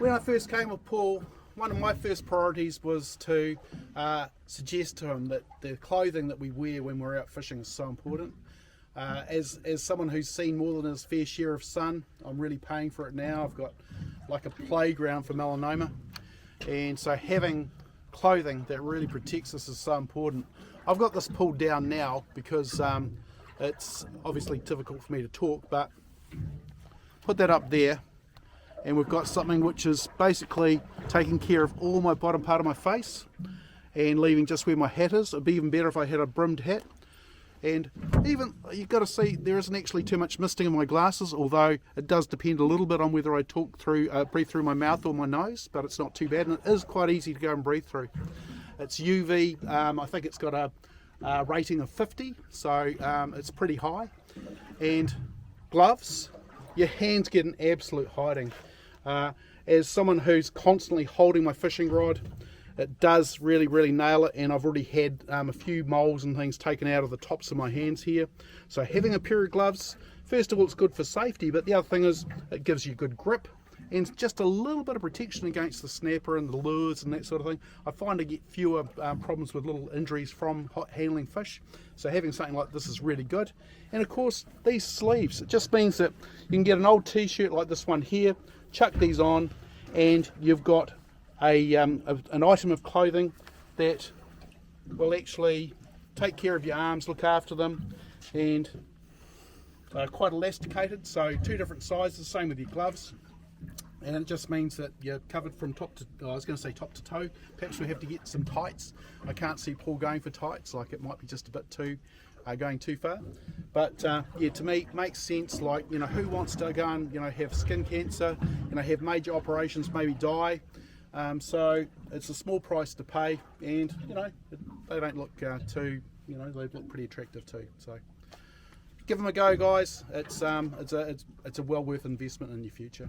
When I first came with Paul, one of my first priorities was to suggest to him that the clothing that we wear when we're out fishing is so important. As someone who's seen more than his fair share of sun, I'm really paying for it now. I've got like a playground for melanoma, and so having clothing that really protects us is so important. I've got this pulled down now because it's obviously difficult for me to talk, but put that up there, and we've got something which is basically taking care of all my bottom part of my face and leaving just where my hat is. It'd be even better if I had a brimmed hat. And even, you've got to see, there isn't actually too much misting in my glasses, although it does depend a little bit on whether I breathe through my mouth or my nose, but it's not too bad, and it is quite easy to go and breathe through. It's UV, I think it's got a rating of 50, so it's pretty high. And gloves, your hands get an absolute hiding. As someone who's constantly holding my fishing rod, it does really nail it, and I've already had a few moles and things taken out of the tops of my hands here. So having a pair of gloves, first of all, it's good for safety, but the other thing is it gives you good grip and just a little bit of protection against the snapper and the lures and that sort of thing. I find I get fewer problems with little injuries from handling fish, so having something like this is really good. And of course, these sleeves, it just means that you can get an old t-shirt like this one here, chuck these on, and you've got an item of clothing that will actually take care of your arms, look after them, and quite elasticated, so two different sizes, same with your gloves. And it just means that you're covered from top to, I was going to say top to toe. Perhaps we have to get some tights. I can't see Paul going for tights, like it might be just a bit too going too far. But yeah, to me it makes sense. Like, you know, who wants to go and, you know, have skin cancer, you know, have major operations, maybe die. So it's a small price to pay, and you know, they don't look too, you know, they look pretty attractive too. So give them a go, guys. It's a well worth investment in your future.